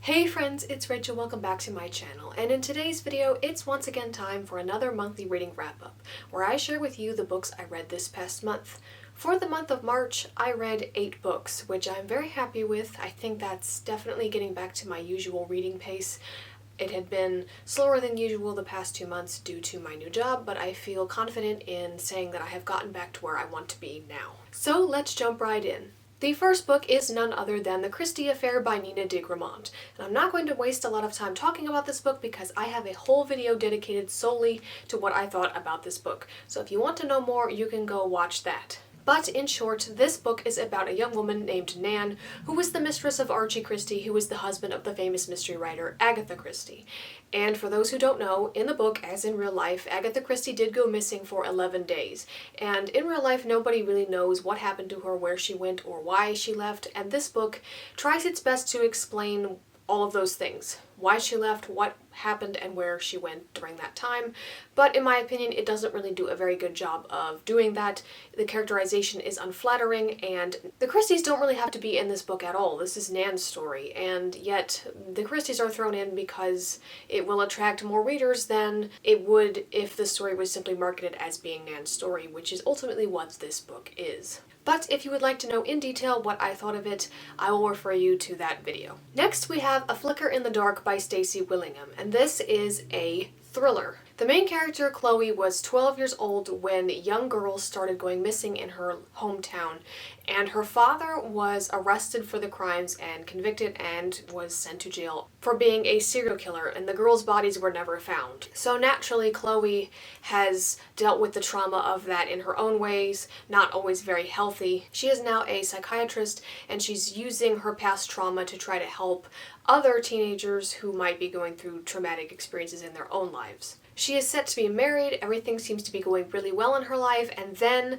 Hey friends, it's Rachel, welcome back to my channel, and in today's video it's once again time for another monthly reading wrap-up, where I share with you the books I read this past month. For the month of March, I read 8 books, which I'm very happy with. I think that's definitely getting back to my usual reading pace. It had been slower than usual the past 2 months due to my new job, but I feel confident in saying that I have gotten back to where I want to be now. So let's jump right in. The first book is none other than The Christie Affair by Nina de Gramont, and I'm not going to waste a lot of time talking about this book because I have a whole video dedicated solely to what I thought about this book. So if you want to know more, you can go watch that. But in short, this book is about a young woman named Nan, who was the mistress of Archie Christie, who was the husband of the famous mystery writer Agatha Christie. And for those who don't know, in the book, as in real life, Agatha Christie did go missing for 11 days. And in real life, nobody really knows what happened to her, where she went, or why she left, and this book tries its best to explain all of those things. Why she left, what happened, and where she went during that time. But in my opinion, it doesn't really do a very good job of doing that. The characterization is unflattering, and the Christies don't really have to be in this book at all. This is Nan's story, and yet the Christies are thrown in because it will attract more readers than it would if the story was simply marketed as being Nan's story, which is ultimately what this book is. But if you would like to know in detail what I thought of it, I will refer you to that video. Next, we have A Flicker in the Dark by Stacy Willingham, and this is a thriller. The main character, Chloe, was 12 years old when young girls started going missing in her hometown, and her father was arrested for the crimes and convicted and was sent to jail for being a serial killer, and the girls' bodies were never found. So naturally, Chloe has dealt with the trauma of that in her own ways, not always very healthy. She is now a psychiatrist, and she's using her past trauma to try to help other teenagers who might be going through traumatic experiences in their own lives. She is set to be married, everything seems to be going really well in her life, and then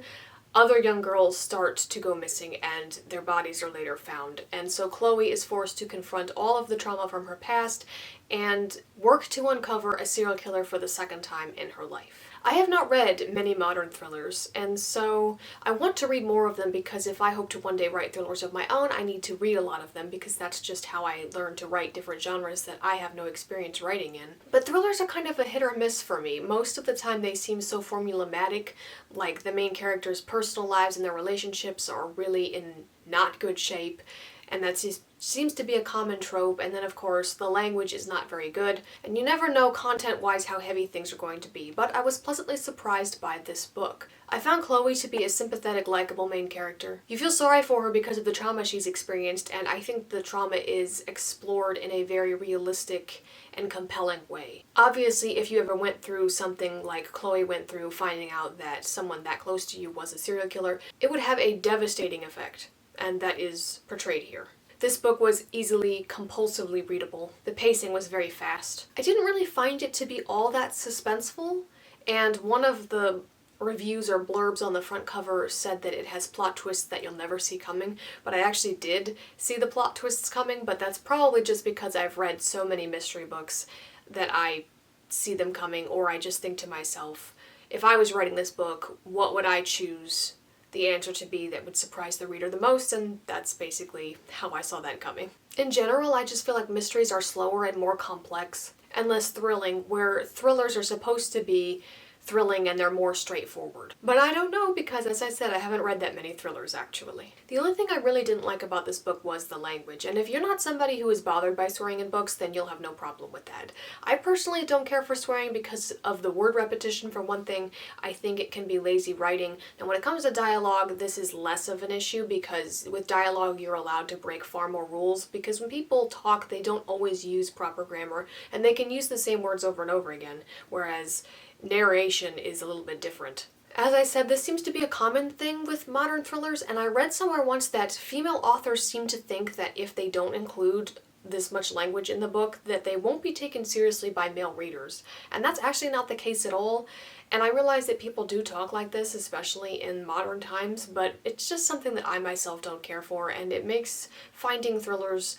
other young girls start to go missing and their bodies are later found. And so Chloe is forced to confront all of the trauma from her past and work to uncover a serial killer for the second time in her life. I have not read many modern thrillers, and so I want to read more of them because if I hope to one day write thrillers of my own, I need to read a lot of them because that's just how I learn to write different genres that I have no experience writing in. But thrillers are kind of a hit or miss for me. Most of the time they seem so formulaic, like the main characters' personal lives and their relationships are really in not good shape, and that seems to be a common trope, and then of course the language is not very good, and you never know content-wise how heavy things are going to be, but I was pleasantly surprised by this book. I found Chloe to be a sympathetic, likable main character. You feel sorry for her because of the trauma she's experienced, and I think the trauma is explored in a very realistic and compelling way. Obviously, if you ever went through something like Chloe went through, finding out that someone that close to you was a serial killer, it would have a devastating effect, and that is portrayed here. This book was easily, compulsively readable. The pacing was very fast. I didn't really find it to be all that suspenseful, and one of the reviews or blurbs on the front cover said that it has plot twists that you'll never see coming, but I actually did see the plot twists coming, but that's probably just because I've read so many mystery books that I see them coming, or I just think to myself, if I was writing this book, what would I choose the answer to be that would surprise the reader the most, and that's basically how I saw that coming. In general, I just feel like mysteries are slower and more complex and less thrilling, where thrillers are supposed to be thrilling and they're more straightforward. But I don't know because, as I said, I haven't read that many thrillers actually. The only thing I really didn't like about this book was the language, and if you're not somebody who is bothered by swearing in books, then you'll have no problem with that. I personally don't care for swearing because of the word repetition for one thing. I think it can be lazy writing, and when it comes to dialogue, this is less of an issue because with dialogue you're allowed to break far more rules, because when people talk they don't always use proper grammar and they can use the same words over and over again, whereas narration is a little bit different. As I said, this seems to be a common thing with modern thrillers, and I read somewhere once that female authors seem to think that if they don't include this much language in the book, that they won't be taken seriously by male readers. And that's actually not the case at all. And I realize that people do talk like this, especially in modern times, but it's just something that I myself don't care for, and it makes finding thrillers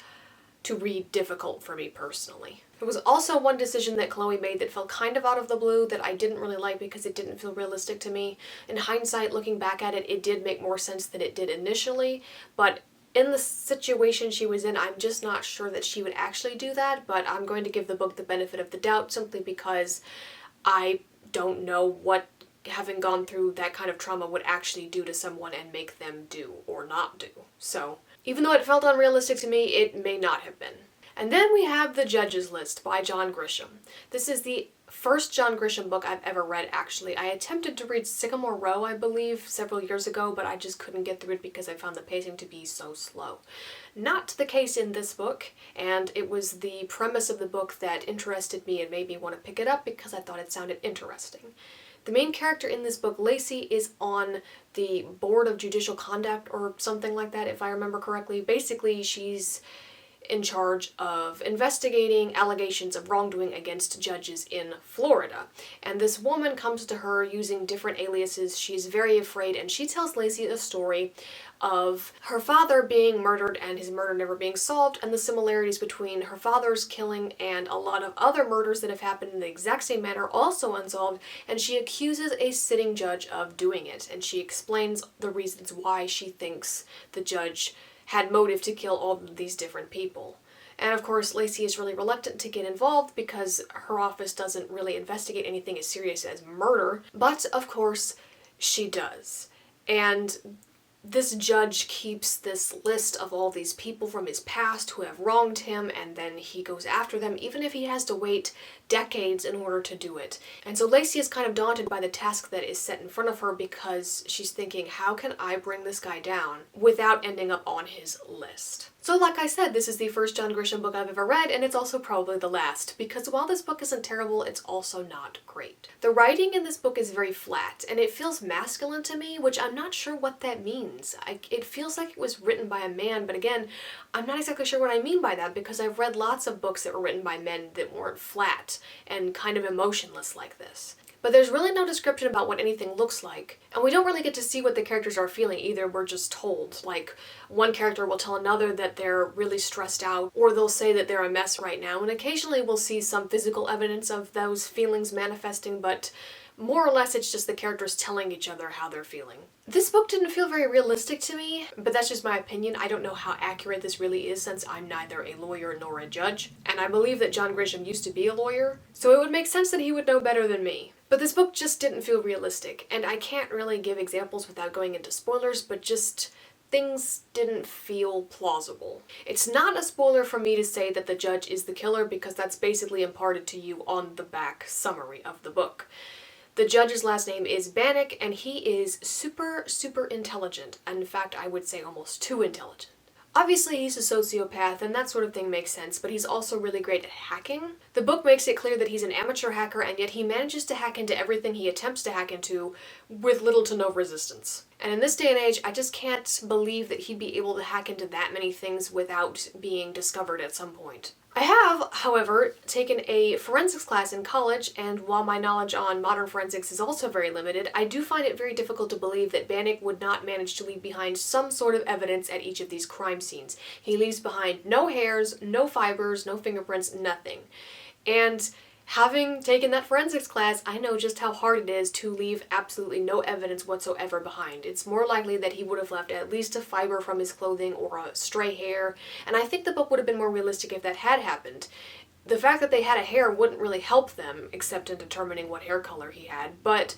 to read difficult for me personally. There was also one decision that Chloe made that felt kind of out of the blue that I didn't really like because it didn't feel realistic to me. In hindsight, looking back at it, it did make more sense than it did initially, but in the situation she was in, I'm just not sure that she would actually do that, but I'm going to give the book the benefit of the doubt simply because I don't know what having gone through that kind of trauma would actually do to someone and make them do or not do. So, even though it felt unrealistic to me, it may not have been. And then we have The Judges List by John Grisham. This is the first John Grisham book I've ever read, actually. I attempted to read Sycamore Row, I believe, several years ago, but I just couldn't get through it because I found the pacing to be so slow. Not the case in this book, and it was the premise of the book that interested me and made me want to pick it up because I thought it sounded interesting. The main character in this book, Lacey, is on the Board of Judicial Conduct or something like that, if I remember correctly. Basically, she's in charge of investigating allegations of wrongdoing against judges in Florida. And this woman comes to her using different aliases. She's very afraid, and she tells Lacey a story of her father being murdered and his murder never being solved, and the similarities between her father's killing and a lot of other murders that have happened in the exact same manner, also unsolved, and she accuses a sitting judge of doing it, and she explains the reasons why she thinks the judge had motive to kill all of these different people. And of course, Lacey is really reluctant to get involved because her office doesn't really investigate anything as serious as murder, but of course, she does. And this judge keeps this list of all these people from his past who have wronged him, and then he goes after them even if he has to wait decades in order to do it. And so Lacey is kind of daunted by the task that is set in front of her because she's thinking, how can I bring this guy down without ending up on his list? So like I said, this is the first John Grisham book I've ever read, and it's also probably the last, because while this book isn't terrible, it's also not great. The writing in this book is very flat, and it feels masculine to me, which I'm not sure what that means. It feels like it was written by a man, but again, I'm not exactly sure what I mean by that, because I've read lots of books that were written by men that weren't flat and kind of emotionless like this. But there's really no description about what anything looks like, and we don't really get to see what the characters are feeling either. We're just told. Like, one character will tell another that they're really stressed out, or they'll say that they're a mess right now, and occasionally we'll see some physical evidence of those feelings manifesting, but more or less it's just the characters telling each other how they're feeling. This book didn't feel very realistic to me, but that's just my opinion. I don't know how accurate this really is since I'm neither a lawyer nor a judge, and I believe that John Grisham used to be a lawyer, so it would make sense that he would know better than me. But this book just didn't feel realistic, and I can't really give examples without going into spoilers, but just things didn't feel plausible. It's not a spoiler for me to say that the judge is the killer because that's basically imparted to you on the back summary of the book. The judge's last name is Bannock, and he is super intelligent. In fact, I would say almost too intelligent. Obviously, he's a sociopath, and that sort of thing makes sense, but he's also really great at hacking. The book makes it clear that he's an amateur hacker, and yet he manages to hack into everything he attempts to hack into with little to no resistance. And in this day and age, I just can't believe that he'd be able to hack into that many things without being discovered at some point. I have, however, taken a forensics class in college, and while my knowledge on modern forensics is also very limited, I do find it very difficult to believe that Bannock would not manage to leave behind some sort of evidence at each of these crime scenes. He leaves behind no hairs, no fibers, no fingerprints, nothing. And having taken that forensics class, I know just how hard it is to leave absolutely no evidence whatsoever behind. It's more likely that he would have left at least a fiber from his clothing or a stray hair, and I think the book would have been more realistic if that had happened. The fact that they had a hair wouldn't really help them, except in determining what hair color he had, but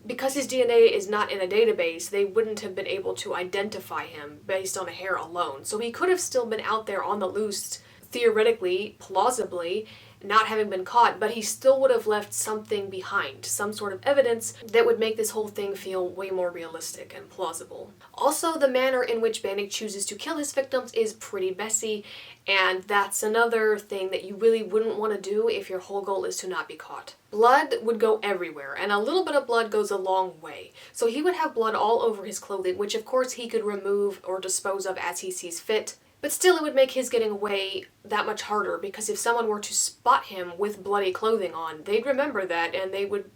because his DNA is not in a database, they wouldn't have been able to identify him based on a hair alone. So he could have still been out there on the loose, theoretically, plausibly, not having been caught, but he still would have left something behind, some sort of evidence that would make this whole thing feel way more realistic and plausible. Also, the manner in which Bannock chooses to kill his victims is pretty messy, and that's another thing that you really wouldn't want to do if your whole goal is to not be caught. Blood would go everywhere, and a little bit of blood goes a long way. So he would have blood all over his clothing, which of course he could remove or dispose of as he sees fit. But still, it would make his getting away that much harder, because if someone were to spot him with bloody clothing on, they'd remember that, and they would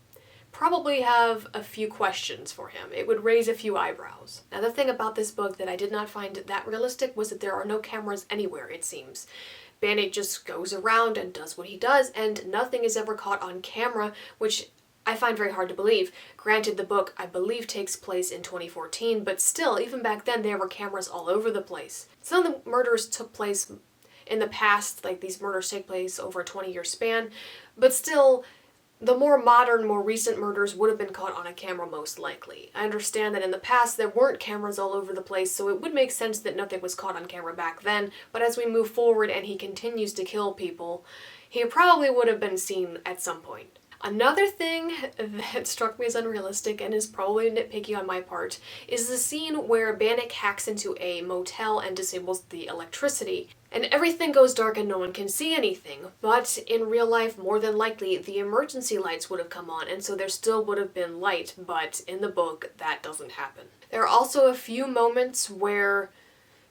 probably have a few questions for him. It would raise a few eyebrows. Now, the thing about this book that I did not find that realistic was that there are no cameras anywhere, it seems. Bannock just goes around and does what he does, and nothing is ever caught on camera, which I find very hard to believe. Granted, the book, I believe, takes place in 2014, but still, even back then, there were cameras all over the place. Some of the murders took place in the past, like these murders take place over a 20-year span, but still, the more modern, more recent murders would have been caught on a camera most likely. I understand that in the past there weren't cameras all over the place, so it would make sense that nothing was caught on camera back then, but as we move forward and he continues to kill people, he probably would have been seen at some point. Another thing that struck me as unrealistic and is probably nitpicky on my part is the scene where Bannock hacks into a motel and disables the electricity, and everything goes dark and no one can see anything. But in real life, more than likely, the emergency lights would have come on, and so there still would have been light, but in the book, that doesn't happen. There are also a few moments where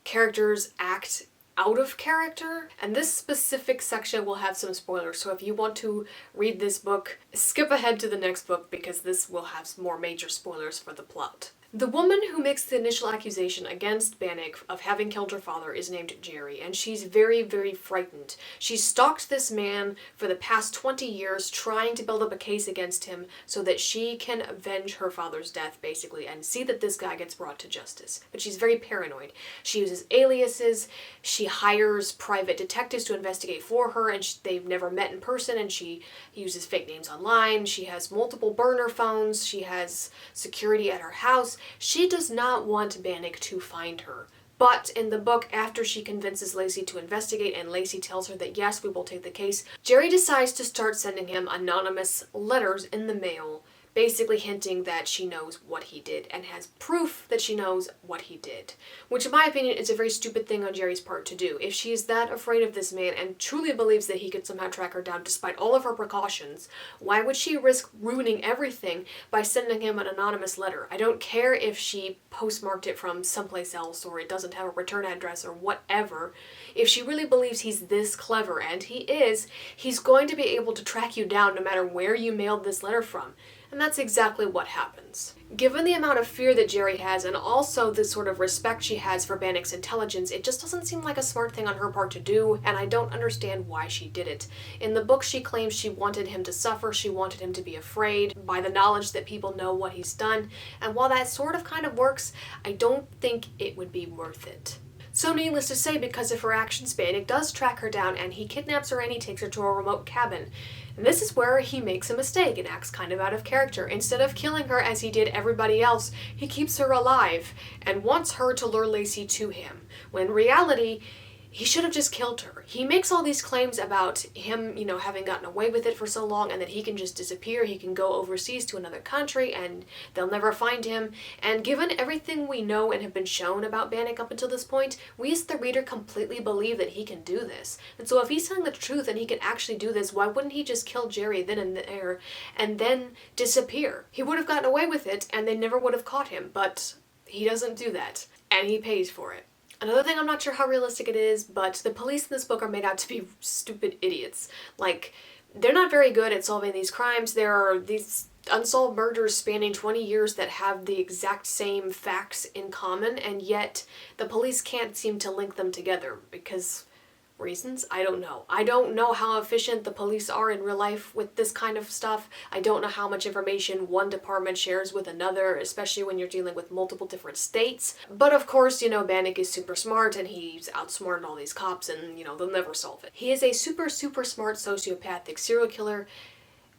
characters act out of character, and this specific section will have some spoilers, so if you want to read this book, skip ahead to the next book because this will have some more major spoilers for the plot. The woman who makes the initial accusation against Bannock of having killed her father is named Jerry, and she's very, very frightened. She stalked this man for the past 20 years, trying to build up a case against him so that she can avenge her father's death, basically, and see that this guy gets brought to justice. But she's very paranoid. She uses aliases, she hires private detectives to investigate for her, and they've never met in person, and she uses fake names online. She has multiple burner phones, she has security at her house. She does not want Bannock to find her. But in the book, after she convinces Lacey to investigate and Lacey tells her that yes, we will take the case, Jerry decides to start sending him anonymous letters in the mail, basically hinting that she knows what he did and has proof that she knows what he did. Which in my opinion is a very stupid thing on Jerry's part to do. If she is that afraid of this man and truly believes that he could somehow track her down despite all of her precautions, why would she risk ruining everything by sending him an anonymous letter? I don't care if she postmarked it from someplace else or it doesn't have a return address or whatever. If she really believes he's this clever, and he is, he's going to be able to track you down no matter where you mailed this letter from. And that's exactly what happens. Given the amount of fear that Jerry has and also the sort of respect she has for Bannock's intelligence, it just doesn't seem like a smart thing on her part to do, and I don't understand why she did it. In the book, she claims she wanted him to suffer, she wanted him to be afraid by the knowledge that people know what he's done, and while that sort of kind of works, I don't think it would be worth it. So needless to say, because of her actions, Bannock does track her down and he kidnaps her and he takes her to a remote cabin. And this is where he makes a mistake and acts kind of out of character. Instead of killing her as he did everybody else, he keeps her alive and wants her to lure Lacey to him, when in reality, he should have just killed her. He makes all these claims about him, having gotten away with it for so long and that he can just disappear, he can go overseas to another country and they'll never find him. And given everything we know and have been shown about Bannock up until this point, we as the reader completely believe that he can do this. And so if he's telling the truth and he can actually do this, why wouldn't he just kill Jerry then and there and then disappear? He would have gotten away with it and they never would have caught him, but he doesn't do that. And he pays for it. Another thing, I'm not sure how realistic it is, but the police in this book are made out to be stupid idiots. Like, they're not very good at solving these crimes. There are these unsolved murders spanning 20 years that have the exact same facts in common, and yet the police can't seem to link them together because reasons? I don't know. I don't know how efficient the police are in real life with this kind of stuff. I don't know how much information one department shares with another, especially when you're dealing with multiple different states. But of course, Bannock is super smart and he's outsmarted all these cops and, they'll never solve it. He is a super, super smart sociopathic serial killer.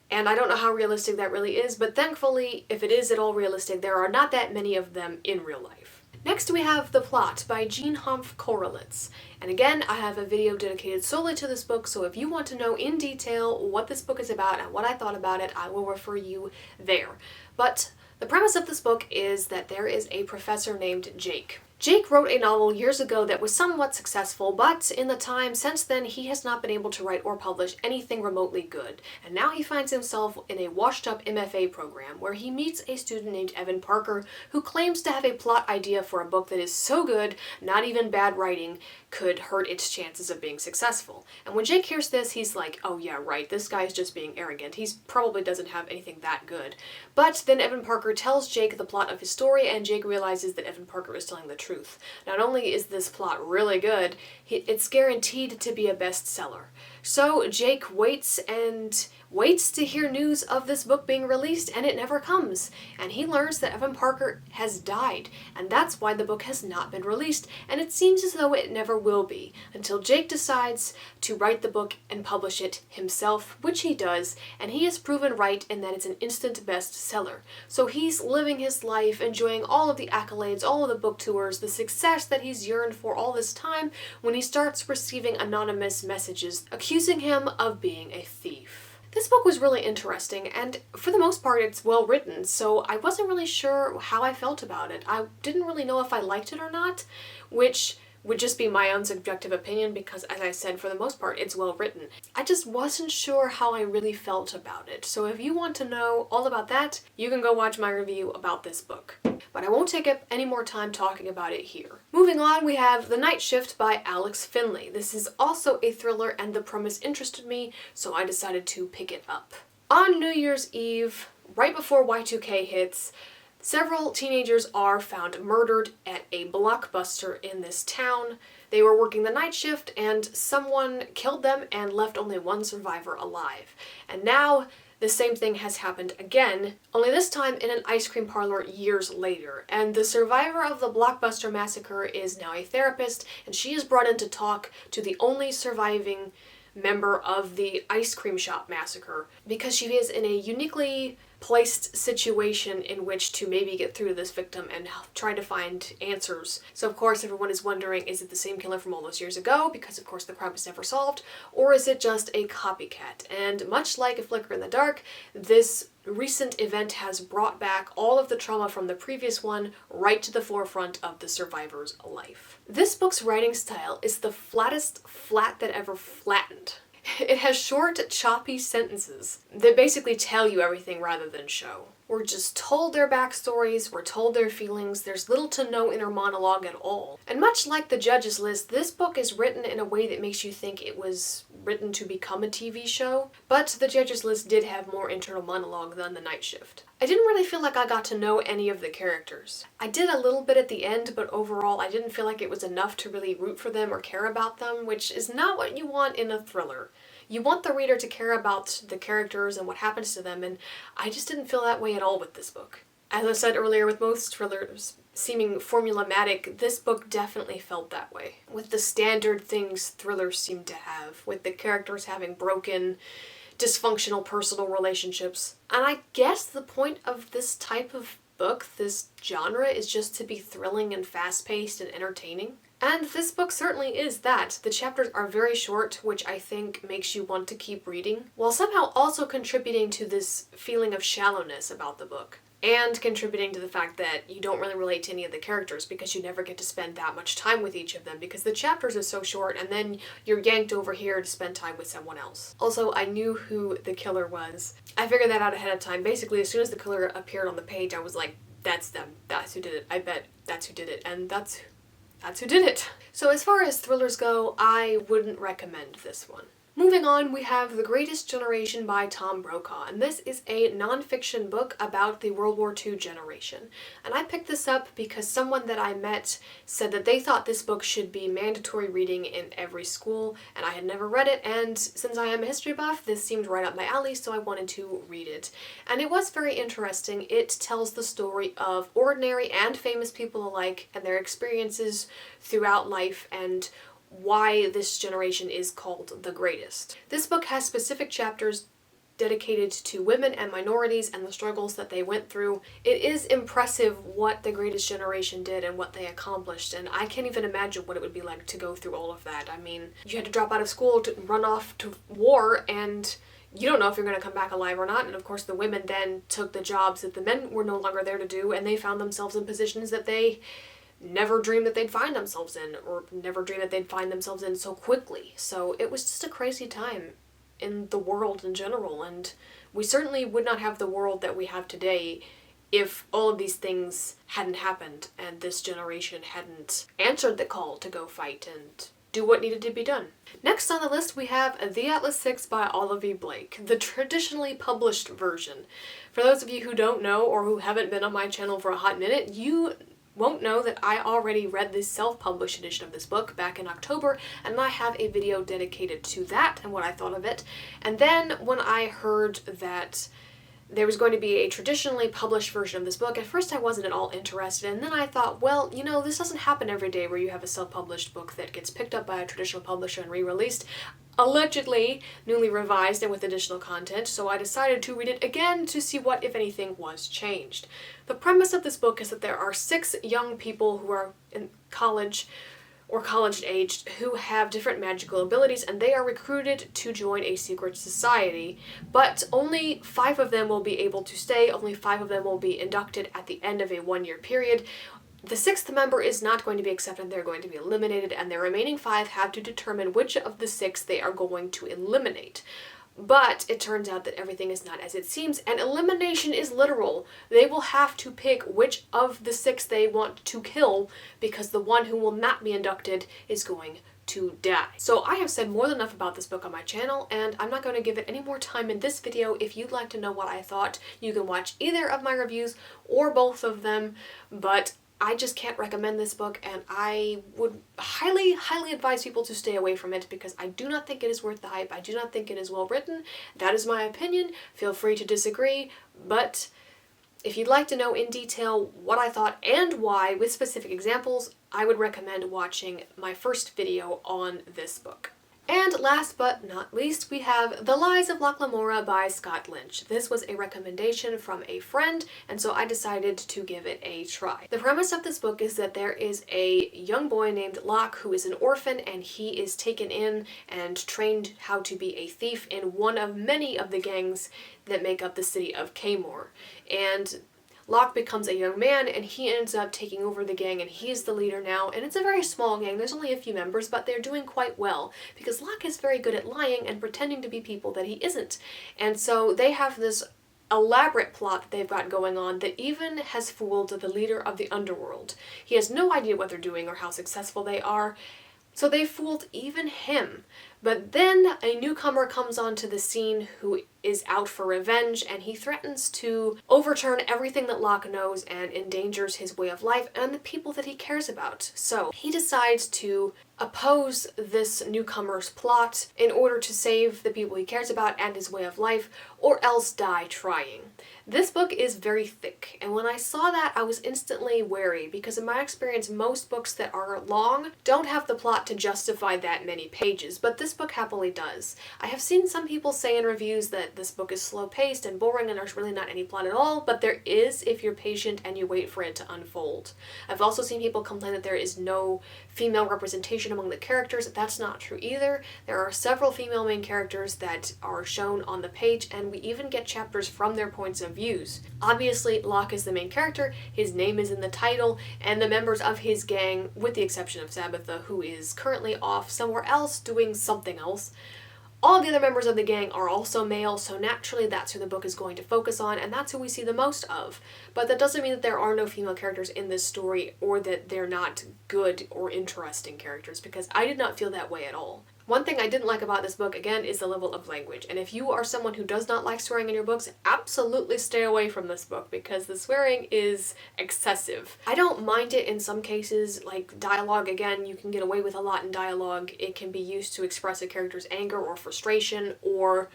And I don't know how realistic that really is, but thankfully, if it is at all realistic, there are not that many of them in real life. Next we have The Plot by Hanff Korelitz. And again, I have a video dedicated solely to this book, so if you want to know in detail what this book is about and what I thought about it, I will refer you there. But the premise of this book is that there is a professor named Jake. Jake wrote a novel years ago that was somewhat successful, but in the time since then he has not been able to write or publish anything remotely good, and now he finds himself in a washed-up MFA program where he meets a student named Evan Parker who claims to have a plot idea for a book that is so good, not even bad writing, could hurt its chances of being successful. And when Jake hears this, he's like, oh yeah, right, this guy's just being arrogant. He probably doesn't have anything that good. But then Evan Parker tells Jake the plot of his story, and Jake realizes that Evan Parker is telling the truth. Not only is this plot really good, it's guaranteed to be a bestseller. So Jake waits and waits to hear news of this book being released, and it never comes. And he learns that Evan Parker has died, and that's why the book has not been released, and it seems as though it never will be, until Jake decides to write the book and publish it himself, which he does, and he is proven right in that it's an instant bestseller. So he's living his life, enjoying all of the accolades, all of the book tours, the success that he's yearned for all this time, when he starts receiving anonymous messages accusing him of being a thief. This book was really interesting, and for the most part it's well written, so I wasn't really sure how I felt about it. I didn't really know if I liked it or not, which would just be my own subjective opinion because, as I said, for the most part it's well written. I just wasn't sure how I really felt about it, so if you want to know all about that, you can go watch my review about this book. But I won't take up any more time talking about it here. Moving on, we have The Night Shift by Alex Finlay. This is also a thriller, and the premise interested me, so I decided to pick it up. On New Year's Eve, right before Y2K hits, several teenagers are found murdered at a Blockbuster in this town. They were working the night shift, and someone killed them and left only one survivor alive. And now the same thing has happened again, only this time in an ice cream parlor years later. And the survivor of the Blockbuster massacre is now a therapist, and she is brought in to talk to the only surviving member of the ice cream shop massacre, because she is in a uniquely placed situation in which to maybe get through to this victim and try to find answers. So of course everyone is wondering, is it the same killer from all those years ago, because of course the crime was never solved, or is it just a copycat? And much like A Flicker in the Dark, this recent event has brought back all of the trauma from the previous one right to the forefront of the survivor's life. This book's writing style is the flattest flat that ever flattened. It has short, choppy sentences that basically tell you everything rather than show. We're just told their backstories, we're told their feelings, there's little to no inner monologue at all. And much like The Judge's List, this book is written in a way that makes you think it was written to become a TV show, but The Judge's List did have more internal monologue than The Night Shift. I didn't really feel like I got to know any of the characters. I did a little bit at the end, but overall I didn't feel like it was enough to really root for them or care about them, which is not what you want in a thriller. You want the reader to care about the characters and what happens to them, and I just didn't feel that way at all with this book. As I said earlier, with most thrillers seeming formulaic, this book definitely felt that way. With the standard things thrillers seem to have, with the characters having broken, dysfunctional personal relationships. And I guess the point of this type of book, this genre, is just to be thrilling and fast-paced and entertaining. And this book certainly is that. The chapters are very short, which I think makes you want to keep reading, while somehow also contributing to this feeling of shallowness about the book. And contributing to the fact that you don't really relate to any of the characters because you never get to spend that much time with each of them because the chapters are so short and then you're yanked over here to spend time with someone else. Also, I knew who the killer was. I figured that out ahead of time. Basically, as soon as the killer appeared on the page, I was like, that's them. That's who did it. I bet that's who did it. And that's who did it. So as far as thrillers go, I wouldn't recommend this one. Moving on, we have The Greatest Generation by Tom Brokaw, and this is a nonfiction book about the World War II generation. And I picked this up because someone that I met said that they thought this book should be mandatory reading in every school, and I had never read it, and since I am a history buff, this seemed right up my alley, so I wanted to read it. And it was very interesting. It tells the story of ordinary and famous people alike and their experiences throughout life and why this generation is called the greatest. This book has specific chapters dedicated to women and minorities and the struggles that they went through. It is impressive what the greatest generation did and what they accomplished, and I can't even imagine what it would be like to go through all of that. I mean, you had to drop out of school to run off to war, and you don't know if you're going to come back alive or not, and of course the women then took the jobs that the men were no longer there to do, and they found themselves in positions that they never dreamed that they'd find themselves in, or never dreamed that they'd find themselves in so quickly. So it was just a crazy time in the world in general, and we certainly would not have the world that we have today if all of these things hadn't happened and this generation hadn't answered the call to go fight and do what needed to be done. Next on the list we have The Atlas Six by Olivie Blake, the traditionally published version. For those of you who don't know or who haven't been on my channel for a hot minute, you won't know that I already read the self-published edition of this book back in October, and I have a video dedicated to that and what I thought of it. And then when I heard that there was going to be a traditionally published version of this book, at first I wasn't at all interested, and then I thought, well, you know, this doesn't happen every day where you have a self-published book that gets picked up by a traditional publisher and re-released, allegedly newly revised and with additional content, so I decided to read it again to see what, if anything, was changed. The premise of this book is that there are 6 young people who are in college or college-aged who have different magical abilities, and they are recruited to join a secret society, but only 5 of them will be able to stay, only 5 of them will be inducted at the end of a 1-year period. The 6th member is not going to be accepted, they're going to be eliminated, and the remaining 5 have to determine which of the 6 they are going to eliminate. But it turns out that everything is not as it seems, and elimination is literal. They will have to pick which of the 6 they want to kill, because the one who will not be inducted is going to die. So I have said more than enough about this book on my channel, and I'm not going to give it any more time in this video. If you'd like to know what I thought, you can watch either of my reviews or both of them, but I just can't recommend this book, and I would highly, highly advise people to stay away from it because I do not think it is worth the hype. I do not think it is well written. That is my opinion. Feel free to disagree, but if you'd like to know in detail what I thought and why with specific examples, I would recommend watching my first video on this book. And last but not least, we have The Lies of Lamora by Scott Lynch. This was a recommendation from a friend, and so I decided to give it a try. The premise of this book is that there is a young boy named Locke who is an orphan, and he is taken in and trained how to be a thief in one of many of the gangs that make up the city of Kaymore. And Locke becomes a young man, and he ends up taking over the gang, and he's the leader now, and it's a very small gang. There's only a few members, but they're doing quite well, because Locke is very good at lying and pretending to be people that he isn't. And so they have this elaborate plot that they've got going on that even has fooled the leader of the underworld. He has no idea what they're doing or how successful they are, so they fooled even him. But then a newcomer comes onto the scene who is out for revenge, and he threatens to overturn everything that Locke knows and endangers his way of life and the people that he cares about. So he decides to oppose this newcomer's plot in order to save the people he cares about and his way of life, or else die trying. This book is very thick, and when I saw that, I was instantly wary, because in my experience, most books that are long don't have the plot to justify that many pages, but this book happily does. I have seen some people say in reviews that this book is slow-paced and boring and there's really not any plot at all, but there is if you're patient and you wait for it to unfold. I've also seen people complain that there is no female representation among the characters. That's not true either. There are several female main characters that are shown on the page, and we even get chapters from their points of views. Obviously, Locke is the main character, his name is in the title, and the members of his gang, with the exception of Sabbatha, who is currently off somewhere else doing something else, all the other members of the gang are also male, so naturally that's who the book is going to focus on, and that's who we see the most of. But that doesn't mean that there are no female characters in this story, or that they're not good or interesting characters, because I did not feel that way at all. One thing I didn't like about this book, again, is the level of language. And if you are someone who does not like swearing in your books, absolutely stay away from this book, because the swearing is excessive. I don't mind it in some cases, like dialogue. Again, you can get away with a lot in dialogue. It can be used to express a character's anger or frustration, or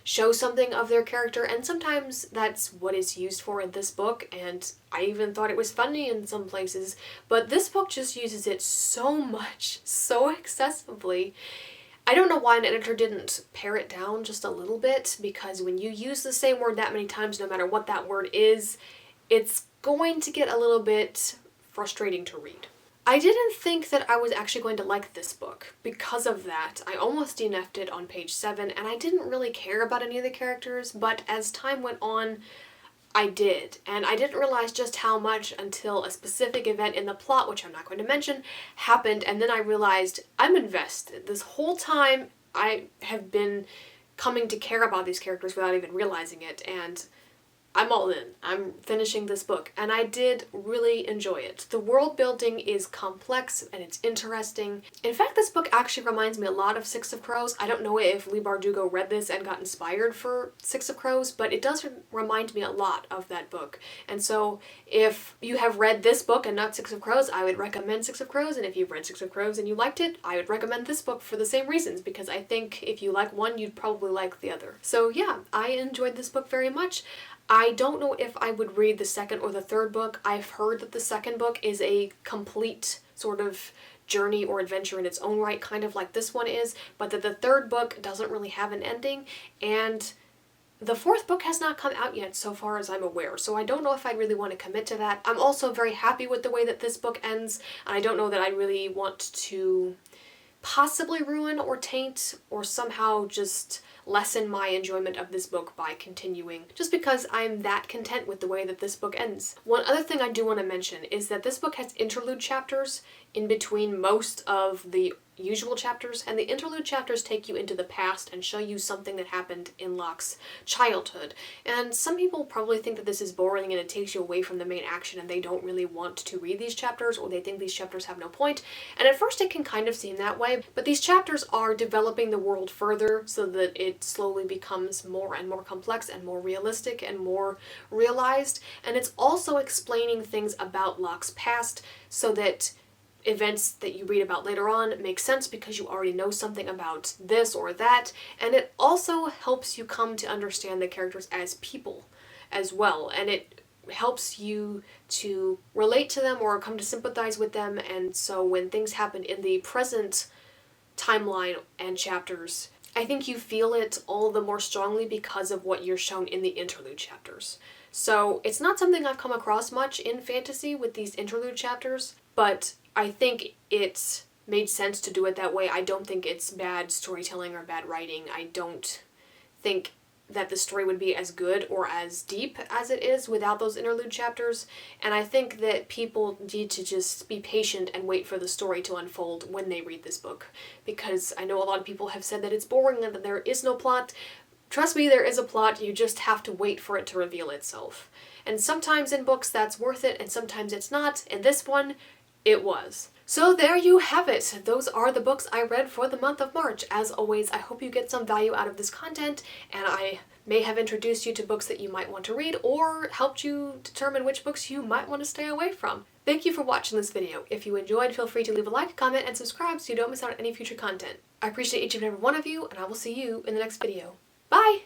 show something of their character, and sometimes that's what it's used for in this book, and I even thought it was funny in some places, but this book just uses it so much, so excessively. I don't know why an editor didn't pare it down just a little bit, because when you use the same word that many times, no matter what that word is, it's going to get a little bit frustrating to read. I didn't think that I was actually going to like this book. Because of that, I almost DNF'd it on page 7, and I didn't really care about any of the characters, but as time went on, I did. And I didn't realize just how much until a specific event in the plot, which I'm not going to mention, happened, and then I realized I'm invested. This whole time, I have been coming to care about these characters without even realizing it, and I'm all in. I'm finishing this book, and I did really enjoy it. The world building is complex and it's interesting. In fact, this book actually reminds me a lot of Six of Crows. I don't know if Leigh Bardugo read this and got inspired for Six of Crows, but it does remind me a lot of that book. And so if you have read this book and not Six of Crows, I would recommend Six of Crows, and if you've read Six of Crows and you liked it, I would recommend this book for the same reasons, because I think if you like one, you'd probably like the other. So yeah, I enjoyed this book very much. I don't know if I would read the second or the third book. I've heard that the second book is a complete sort of journey or adventure in its own right, kind of like this one is, but that the third book doesn't really have an ending, and the fourth book has not come out yet so far as I'm aware, so I don't know if I really want to commit to that. I'm also very happy with the way that this book ends, and I don't know that I really want to possibly ruin or taint or somehow just lessen my enjoyment of this book by continuing, just because I'm that content with the way that this book ends. One other thing I do want to mention is that this book has interlude chapters in between most of the usual chapters, and the interlude chapters take you into the past and show you something that happened in Locke's childhood. And some people probably think that this is boring and it takes you away from the main action and they don't really want to read these chapters, or they think these chapters have no point. And at first it can kind of seem that way, but these chapters are developing the world further so that it slowly becomes more and more complex and more realistic and more realized. And it's also explaining things about Locke's past so that events that you read about later on make sense because you already know something about this or that, and it also helps you come to understand the characters as people as well, and it helps you to relate to them or come to sympathize with them. And so when things happen in the present timeline and chapters, I think you feel it all the more strongly because of what you're shown in the interlude chapters. So it's not something I've come across much in fantasy with these interlude chapters, but I think it's made sense to do it that way. I don't think it's bad storytelling or bad writing. I don't think that the story would be as good or as deep as it is without those interlude chapters, and I think that people need to just be patient and wait for the story to unfold when they read this book, because I know a lot of people have said that it's boring and that there is no plot. Trust me, there is a plot, you just have to wait for it to reveal itself. And sometimes in books that's worth it, and sometimes it's not. In this one, it was. So there you have it. Those are the books I read for the month of March. As always, I hope you get some value out of this content, and I may have introduced you to books that you might want to read or helped you determine which books you might want to stay away from. Thank you for watching this video. If you enjoyed, feel free to leave a like, comment, and subscribe so you don't miss out on any future content. I appreciate each and every one of you, and I will see you in the next video. Bye!